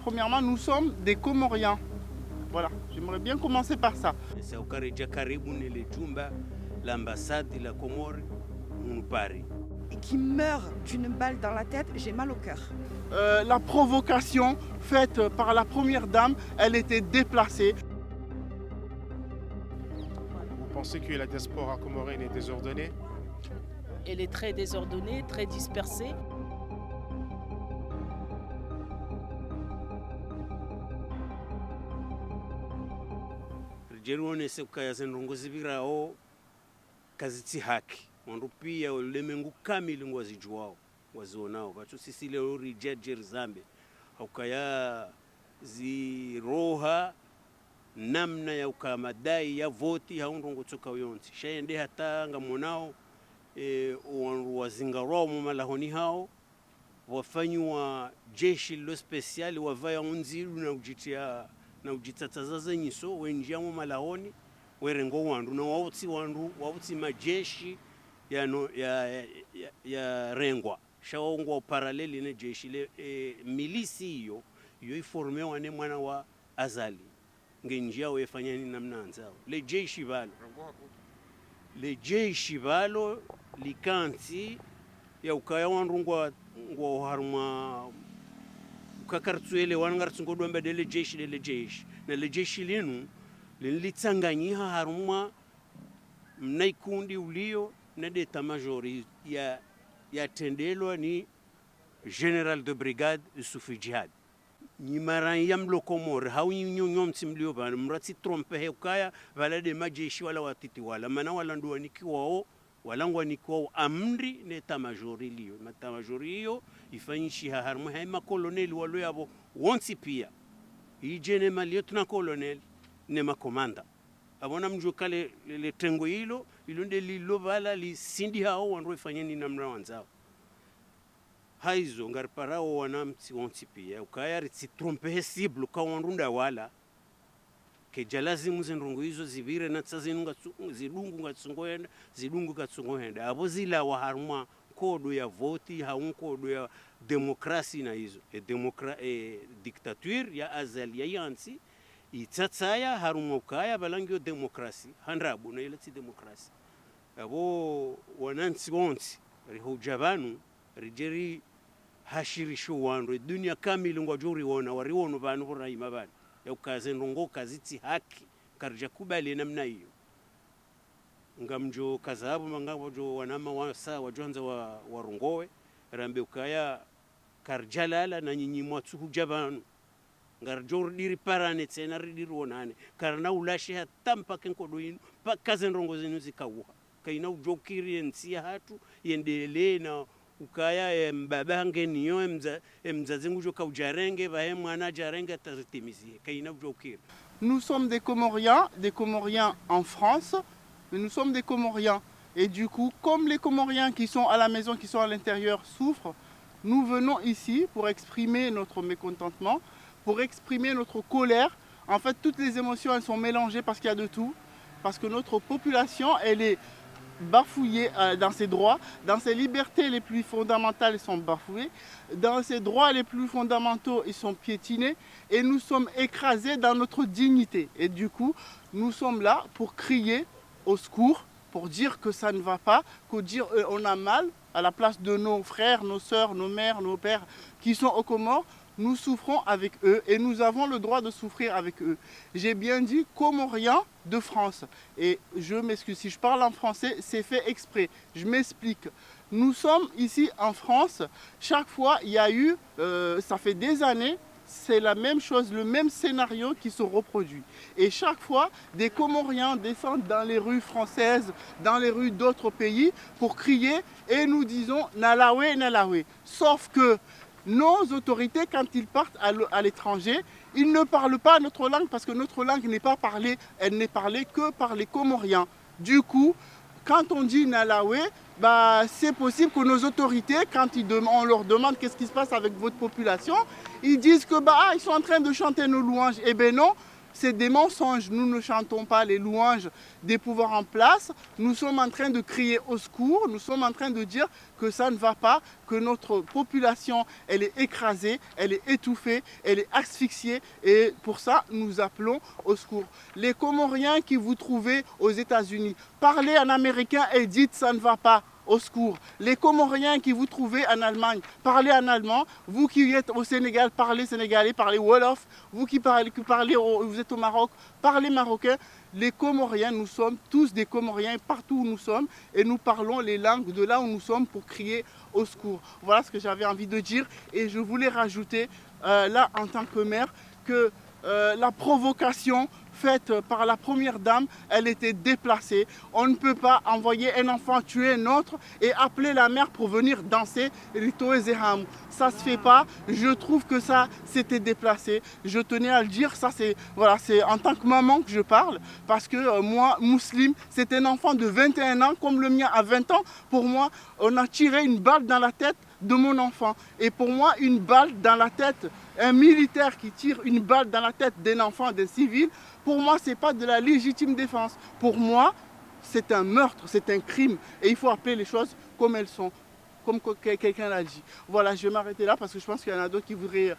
Premièrement, nous sommes des Comoriens. Voilà, j'aimerais bien commencer par ça. L'ambassade de la Comore nous Paris. Et qui meurt d'une balle dans la tête, j'ai mal au cœur. La provocation faite par la première dame, elle était déplacée. Vous pensez que la diaspora comorienne est désordonnée? Elle est très désordonnée, très dispersée. Kaziti haki wandu pia ulemengu kamili ngwazijuao wazionao vacho sisi leo rijajer zambe haukaya ziroha namna ya ukamadai ya voti haundongo toka yonti shaende hata ngamonao wandu wazingarao mumalahoni hao wafanywa jeshi lo speciali wavaya unziru na ujitatazaza nyiso wenjia mumalahoni werengo wandu na wauti majeshi ya rengwa shaongwa paraleli na jeshi le milisi hiyo iformewa ne mwana wa azali ngenjia wefanya ni namna nzao le jeshi balo likanti ya ukaya wandu ngwa haruma ukakartuele wangartsungo domba de le jeshi na le jeshi linu lilitsanganyiha harumwa mnaikundi ulio na deta majori ya tendelwa ni general de brigade Yusufu Jihad ni maran yamlo komor haw nyonyom timlio ban mrati trompe hekaya wala de majeshi wala watiti wala mana wala ndo nikiwao wala ngwa nikiwao amri neta majori lio mata majori hiyo ifanyishi harumwa haima colonel walo yabo wonti pia general lieutenant colonel nema komanda abona mjukale le tengo hilo ilunde lilovala li sindi hao wandu ifanyeni namna wanzao haizo ngarparao wanamti wonti pia ukaya ritsi trompe cible ka wandunda wala ke jalazimu zinrungu hizo zivire na tsazinunga zidungu katsungoenda abo zila wa haruma kodo ya voti haun kodo ya demokrasi na hizo dictature ya azali ya yansi itatsaya harumokaya balangio demokrasi handrabu na ilati demokrasi abo wanansi wonsi rihujabanu rijeri hashirisho wandu dunia kamili ngwajuri wona wariwono banu burayima bana yaukaze ndongo kaziti haki karja kubali namna hiyo ngamjo kazabu mangabojo wanama wasa wajonza warungowe rambe ukaya karjalala na nyinyi mwatsu hujabanu ngarjor diri parane tsena ridiri wonane karna ulashi hatampa kenkodo inu pakaze ndongo zinu zikawuha kaina ujokiri ensia hatu yendele na ukaya mbabange niyo mzazengu joka ujarenge bahe mwana jarenge taritimizie kaina ujokiri. Nous sommes des Comoriens en France, mais nous sommes des Comoriens. Et du coup, comme les Comoriens qui sont à la maison, qui sont à l'intérieur souffrent, nous venons ici pour exprimer notre mécontentement, pour exprimer notre colère. En fait, toutes les émotions, elles sont mélangées parce qu'il y a de tout. Parce que notre population, elle est bafouillée dans ses droits, dans ses libertés les plus fondamentales, ils sont bafoués, dans ses droits les plus fondamentaux, ils sont piétinés, et nous sommes écrasés dans notre dignité. Et du coup, nous sommes là pour crier au secours, pour dire que ça ne va pas, pour dire on a mal, à la place de nos frères, nos sœurs, nos mères, nos pères qui sont aux Comores. Nous souffrons avec eux et nous avons le droit de souffrir avec eux. J'ai bien dit Comoriens de France. Et je m'excuse, si je parle en français, c'est fait exprès. Je m'explique. Nous sommes ici en France. Chaque fois, il y a eu, ça fait des années, c'est la même chose, le même scénario qui se reproduit. Et chaque fois, des Comoriens descendent dans les rues françaises, dans les rues d'autres pays pour crier et nous disons « Nalawe, Nalawe ». Sauf que nos autorités, quand ils partent à l'étranger, ils ne parlent pas notre langue parce que notre langue n'est pas parlée, elle n'est parlée que par les Comoriens. Du coup, quand on dit Nalawe, bah, c'est possible que nos autorités, quand on leur demande qu'est-ce qui se passe avec votre population, ils disent que ils sont en train de chanter nos louanges. Eh bien non, c'est des mensonges. Nous ne chantons pas les louanges des pouvoirs en place. Nous sommes en train de crier au secours. Nous sommes en train de dire que ça ne va pas, que notre population, elle est écrasée, elle est étouffée, elle est asphyxiée. Et pour ça, nous appelons au secours. Les Comoriens qui vous trouvez aux États-Unis, parlez en américain et dites ça ne va pas. Au secours. Les Comoriens qui vous trouvez en Allemagne, parlez en allemand. Vous qui êtes au Sénégal, parlez sénégalais, parlez wolof. Vous qui parlez vous êtes au Maroc, parlez marocain. Les Comoriens, nous sommes tous des Comoriens partout où nous sommes et nous parlons les langues de là où nous sommes pour crier au secours. Voilà ce que j'avais envie de dire et je voulais rajouter là en tant que maire que la provocation faite par la première dame, elle était déplacée. On ne peut pas envoyer un enfant tuer un autre et appeler la mère pour venir danser Ritoe Zeham. Ça ne se fait pas. Je trouve que ça, c'était déplacé. Je tenais à le dire. Ça, c'est en tant que maman que je parle. Parce que moi, musulman, c'est un enfant de 21 ans, comme le mien à 20 ans. Pour moi, on a tiré une balle dans la tête de mon enfant. Et pour moi, une balle dans la tête, un militaire qui tire une balle dans la tête d'un enfant, d'un civil, pour moi, ce n'est pas de la légitime défense. Pour moi, c'est un meurtre, c'est un crime. Et il faut appeler les choses comme elles sont, comme quelqu'un l'a dit. Voilà, je vais m'arrêter là parce que je pense qu'il y en a d'autres qui voudraient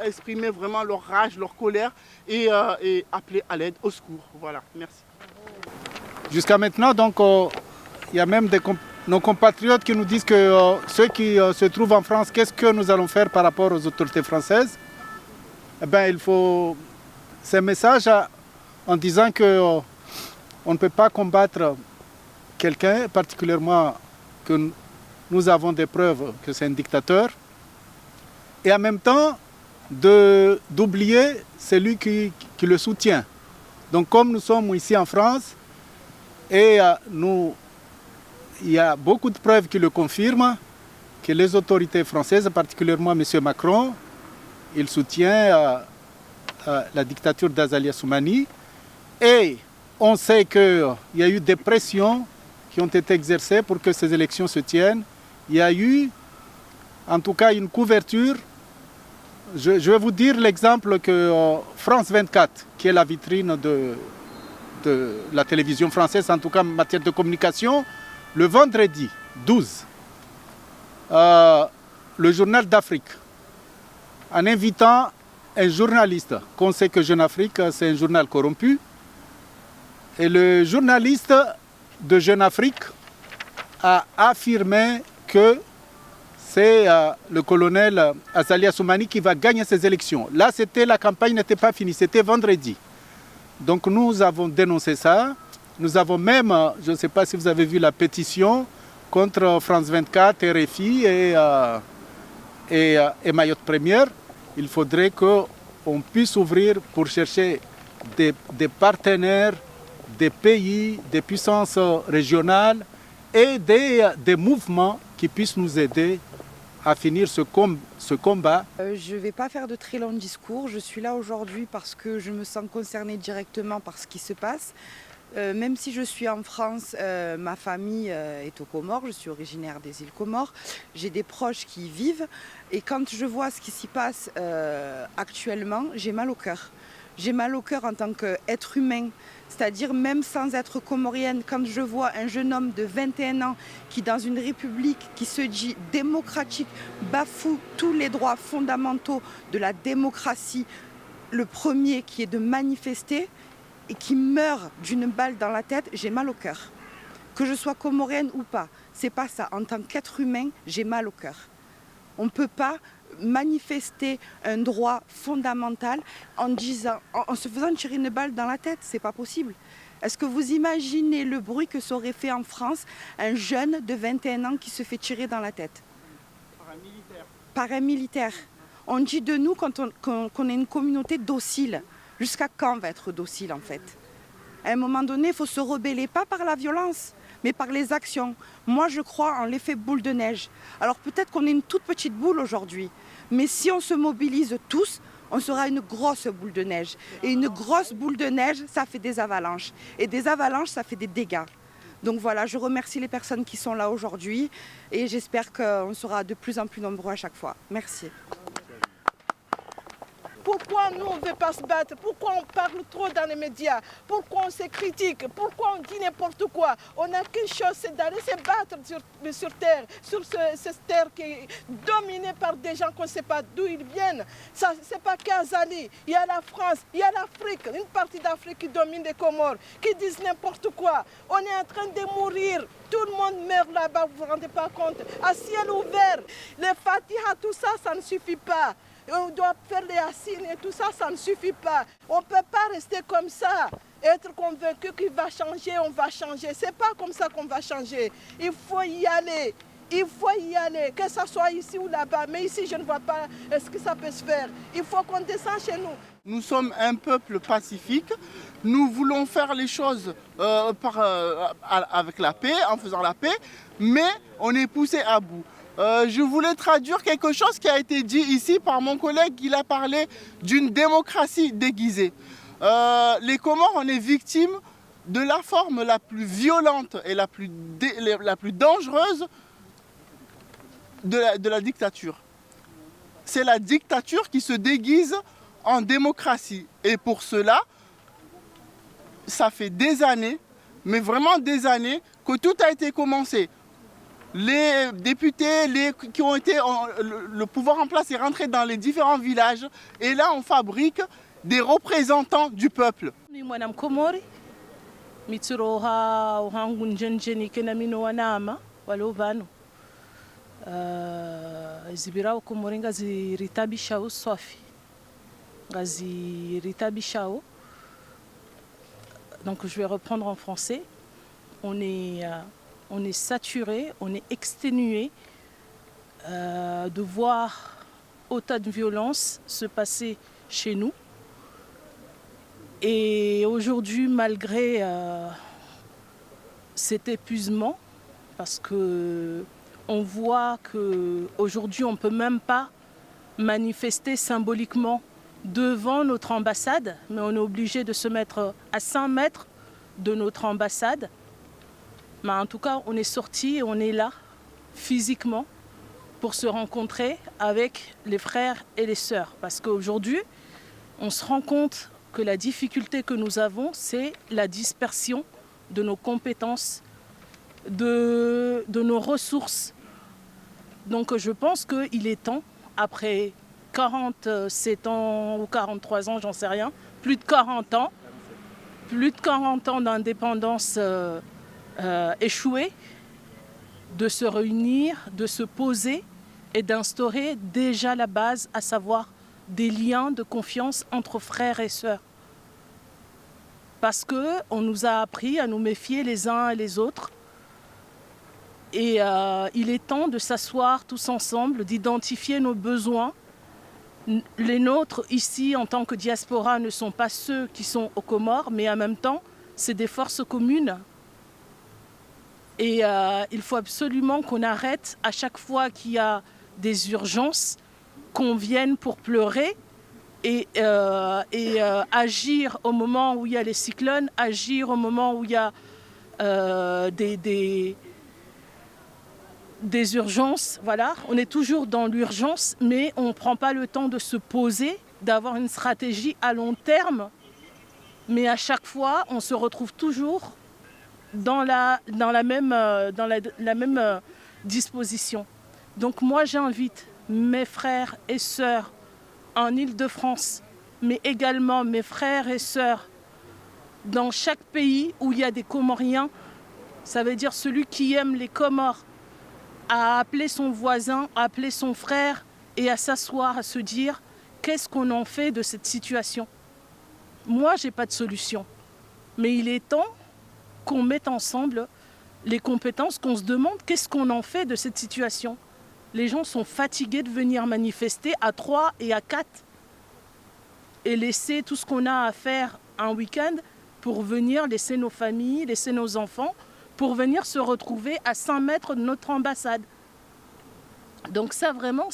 exprimer vraiment leur rage, leur colère et appeler à l'aide, au secours. Voilà, merci. Jusqu'à maintenant, donc, il y a même nos compatriotes qui nous disent que ceux qui se trouvent en France, qu'est-ce que nous allons faire par rapport aux autorités françaises? Eh bien, il faut ces messages en disant qu'on ne peut pas combattre quelqu'un, particulièrement que nous avons des preuves que c'est un dictateur, et en même temps d'oublier celui qui le soutient. Donc comme nous sommes ici en France, et il y a beaucoup de preuves qui le confirment, que les autorités françaises, particulièrement M. Macron, il soutient la dictature d'Azali Assoumani. Et on sait qu'il y a eu des pressions qui ont été exercées pour que ces élections se tiennent. Il y a eu, en tout cas, une couverture. Je vais vous dire l'exemple que France 24, qui est la vitrine de la télévision française, en tout cas en matière de communication, le vendredi 12, le journal d'Afrique, en invitant un journaliste, qu'on sait que Jeune Afrique, c'est un journal corrompu, et le journaliste de Jeune Afrique a affirmé que c'est le colonel Azali Assoumani qui va gagner ces élections. Là, la campagne n'était pas finie, c'était vendredi. Donc nous avons dénoncé ça. Nous avons même, je ne sais pas si vous avez vu la pétition contre France 24, RFI et Mayotte Première. Il faudrait qu'on puisse ouvrir pour chercher des partenaires, des pays, des puissances régionales et des mouvements qui puissent nous aider à finir ce combat. Je ne vais pas faire de très long discours. Je suis là aujourd'hui parce que je me sens concernée directement par ce qui se passe. Même si je suis en France, ma famille est aux Comores, je suis originaire des îles Comores, j'ai des proches qui y vivent et quand je vois ce qui s'y passe actuellement, j'ai mal au cœur. J'ai mal au cœur en tant qu'être humain, c'est-à-dire même sans être comorienne, quand je vois un jeune homme de 21 ans qui dans une république qui se dit démocratique bafoue tous les droits fondamentaux de la démocratie, le premier qui est de manifester, et qui meurt d'une balle dans la tête, j'ai mal au cœur. Que je sois comorienne ou pas, c'est pas ça. En tant qu'être humain, j'ai mal au cœur. On ne peut pas manifester un droit fondamental en se faisant tirer une balle dans la tête, c'est pas possible. Est-ce que vous imaginez le bruit que ça aurait fait en France un jeune de 21 ans qui se fait tirer dans la tête? Par un militaire. Par un militaire. On dit de nous qu'on est une communauté docile. Jusqu'à quand on va être docile en fait? À un moment donné, il faut se rebeller, pas par la violence, mais par les actions. Moi, je crois en l'effet boule de neige. Alors peut-être qu'on est une toute petite boule aujourd'hui, mais si on se mobilise tous, on sera une grosse boule de neige. Et une grosse boule de neige, ça fait des avalanches. Et des avalanches, ça fait des dégâts. Donc voilà, je remercie les personnes qui sont là aujourd'hui et j'espère qu'on sera de plus en plus nombreux à chaque fois. Merci. Pourquoi nous, on ne veut pas se battre? Pourquoi on parle trop dans les médias? Pourquoi on se critique? Pourquoi on dit n'importe quoi? On n'a qu'une chose, c'est d'aller se battre sur terre, sur cette terre qui est dominée par des gens qu'on ne sait pas d'où ils viennent. Ce n'est pas qu'Azali, il y a la France, il y a l'Afrique, une partie d'Afrique qui domine les Comores, qui disent n'importe quoi. On est en train de mourir. Tout le monde meurt là-bas, vous ne vous rendez pas compte. À ciel ouvert, les Fatiha, tout ça, ça ne suffit pas. On doit faire les assines et tout ça, ça ne suffit pas. On ne peut pas rester comme ça. Être convaincu qu'il va changer, on va changer. Ce n'est pas comme ça qu'on va changer. Il faut y aller. Il faut y aller, que ce soit ici ou là-bas. Mais ici, je ne vois pas ce que ça peut se faire. Il faut qu'on descende chez nous. Nous sommes un peuple pacifique. Nous voulons faire les choses avec la paix, en faisant la paix, mais on est poussé à bout. Je voulais traduire quelque chose qui a été dit ici par mon collègue. Il a parlé d'une démocratie déguisée. Les Comores, on est victime de la forme la plus violente et la plus dangereuse de la dictature. C'est la dictature qui se déguise en démocratie. Et pour cela, ça fait des années, mais vraiment des années, que tout a été commencé. Les députés qui ont été, le pouvoir en place est rentré dans les différents villages. Et là, on fabrique des représentants du peuple. Zibirao Komoringa ziritabi shao sofi. Donc je vais reprendre en français. On est saturé, on est exténué de voir autant de violence se passer chez nous. Et aujourd'hui, malgré cet épuisement, parce que on voit qu'aujourd'hui, on ne peut même pas manifester symboliquement devant notre ambassade, mais on est obligé de se mettre à 100 mètres de notre ambassade. Mais en tout cas, on est sorti et on est là, physiquement, pour se rencontrer avec les frères et les sœurs. Parce qu'aujourd'hui, on se rend compte que la difficulté que nous avons, c'est la dispersion de nos compétences, de nos ressources. Donc je pense qu'il est temps, après 47 ans ou 43 ans, j'en sais rien, plus de 40 ans d'indépendance échouée, de se réunir, de se poser et d'instaurer déjà la base, à savoir des liens de confiance entre frères et sœurs. Parce qu'on nous a appris à nous méfier les uns et les autres. Et il est temps de s'asseoir tous ensemble, d'identifier nos besoins. Les nôtres ici en tant que diaspora ne sont pas ceux qui sont aux Comores, mais en même temps, c'est des forces communes. Et il faut absolument qu'on arrête à chaque fois qu'il y a des urgences, qu'on vienne pour pleurer et agir au moment où il y a les cyclones, agir au moment où il y a des urgences, voilà, on est toujours dans l'urgence, mais on ne prend pas le temps de se poser, d'avoir une stratégie à long terme. Mais à chaque fois, on se retrouve toujours dans la même disposition. Donc moi, j'invite mes frères et sœurs en Île-de-France, mais également mes frères et sœurs dans chaque pays où il y a des Comoriens, ça veut dire celui qui aime les Comores, à appeler son voisin, à appeler son frère et à s'asseoir, à se dire qu'est-ce qu'on en fait de cette situation. Moi, je n'ai pas de solution. Mais il est temps qu'on mette ensemble les compétences, qu'on se demande qu'est-ce qu'on en fait de cette situation. Les gens sont fatigués de venir manifester à 3 et à 4 et laisser tout ce qu'on a à faire un week-end pour venir laisser nos familles, laisser nos enfants, pour venir se retrouver à 100 mètres de notre ambassade. Donc ça vraiment,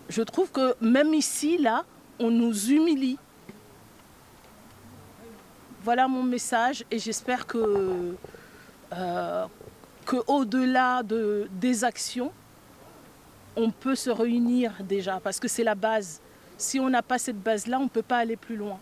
je trouve que même ici, là, on nous humilie. Voilà mon message et j'espère que au-delà des actions, on peut se réunir déjà, parce que c'est la base. Si on n'a pas cette base-là, on ne peut pas aller plus loin.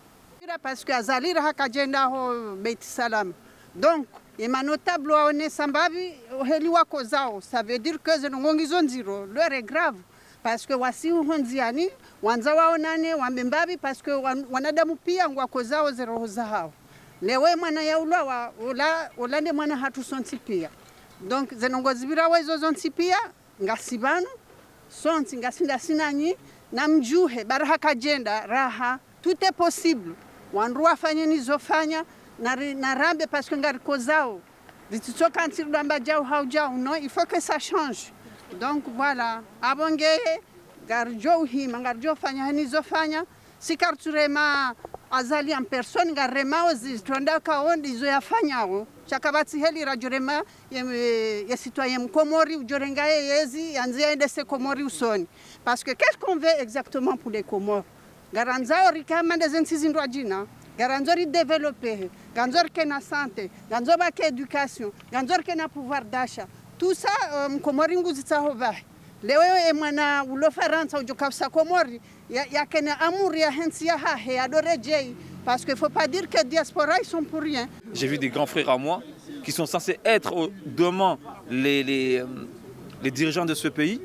Parce que Azali hakajenda ho Beit Salam. Donc, il m'a notable on sambabi heliwa kozao. Ça veut dire que zenongizo nziro. L'heure est grave. Parce que wasi honziani, wanza waonane, wambembabi, parce que wanadamu pia ngwakozao zero zahao. Lewe mwana ya ulawa, ulande mwana hatusonti pia. Donc, zenongozibira wezo zonti pia, ngasibanu, sonti ngasinda sinanyi, namjuhe, baraka jenda, raha, tout est possible. Wanrua fanya nizofanya, na rambe parce que ngarikozao. Zitutoka antirudamba jau haujau, non, il faut que ça change. Donc voilà, abongeye, garjo hima, garjo fanya nizofanya, sikarturema Azali en personne, garrema ozi, tuandaka ondi zoyafanya o. Chakabati heli rajurema ya citoyen Komori ujorenga yezi yanzia ende se Komori usoni. Parce que qu'est-ce qu'on veut exactement pour les Comores? Garanzao rikama des ensizindwa jina, garanzori développer, ganzor ke na santé, ganzor ba ke éducation, ganzor ke na pouvoir d'achat. Tout ça Komori nguzitsa hova. Lewe mwana ulofaransa ujokafsa Komori ya kena amour ya hensi ya ha he adorejei. Parce qu'il ne faut pas dire que les diasporas sont pour rien. J'ai vu des grands frères à moi qui sont censés être demain les dirigeants de ce pays,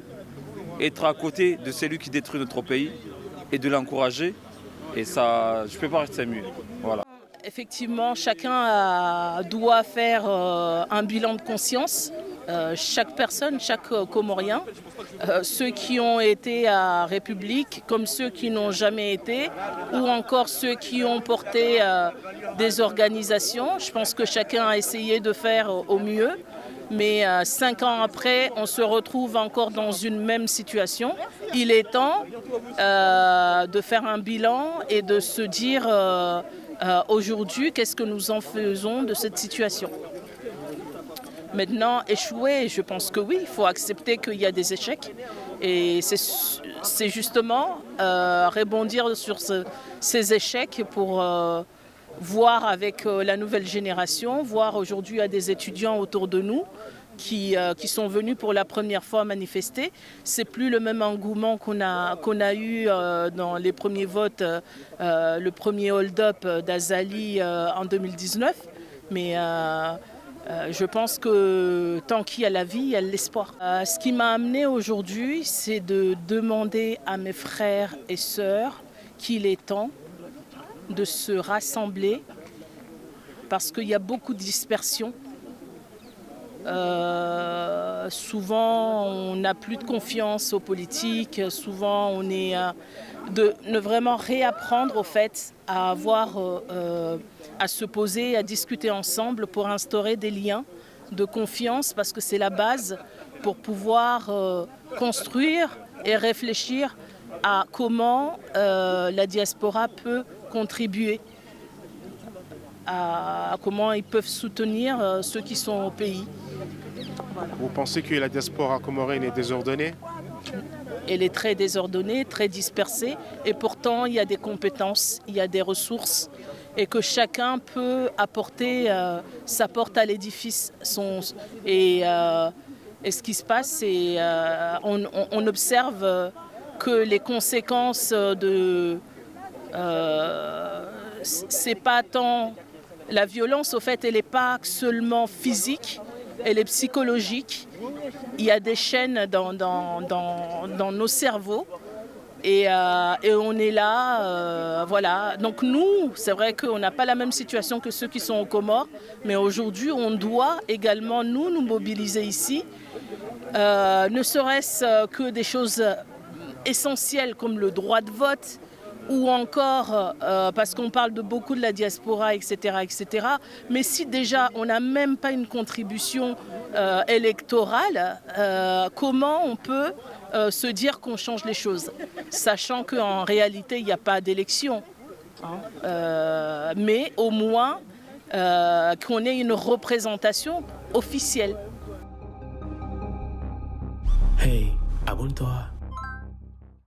être à côté de celui qui détruit notre pays et de l'encourager. Et ça, je ne peux pas rester mieux. Voilà. Effectivement, chacun doit faire un bilan de conscience. Chaque personne, chaque Comorien, ceux qui ont été à République comme ceux qui n'ont jamais été, ou encore ceux qui ont porté des organisations. Je pense que chacun a essayé de faire au mieux, mais 5 ans après, on se retrouve encore dans une même situation. Il est temps de faire un bilan et de se dire aujourd'hui qu'est-ce que nous en faisons de cette situation. Maintenant, échouer, je pense que oui, il faut accepter qu'il y a des échecs. Et c'est justement rebondir sur ces échecs pour voir avec la nouvelle génération, voir aujourd'hui à des étudiants autour de nous qui sont venus pour la première fois manifester. C'est plus le même engouement qu'on a eu dans les premiers votes, le premier hold-up d'Azali en 2019. Mais je pense que tant qu'il y a la vie, il y a l'espoir. Ce qui m'a amené aujourd'hui, c'est de demander à mes frères et sœurs qu'il est temps de se rassembler parce qu'il y a beaucoup de dispersion. Souvent, on n'a plus de confiance aux politiques. Souvent, on est de vraiment réapprendre au fait à avoir, à se poser, à discuter ensemble pour instaurer des liens de confiance parce que c'est la base pour pouvoir construire et réfléchir à comment la diaspora peut contribuer, à comment ils peuvent soutenir ceux qui sont au pays. Voilà. Vous pensez que la diaspora comorienne est désordonnée? Elle est très désordonnée, très dispersée et pourtant il y a des compétences, il y a des ressources et que chacun peut apporter sa porte à l'édifice. Et ce qui se passe, c'est on observe que les conséquences de... c'est pas tant... La violence, au fait, elle n'est pas seulement physique, elle est psychologique. Il y a des chaînes dans nos cerveaux et on est là, voilà. Donc nous, c'est vrai qu'on n'a pas la même situation que ceux qui sont aux Comores, mais aujourd'hui, on doit également nous mobiliser ici, ne serait-ce que des choses essentielles comme le droit de vote, ou encore, parce qu'on parle de beaucoup de la diaspora, etc., etc. Mais si déjà on n'a même pas une contribution électorale, comment on peut se dire qu'on change les choses, sachant qu'en réalité, il n'y a pas d'élection, hein, mais au moins qu'on ait une représentation officielle. Hey, abonne-toi.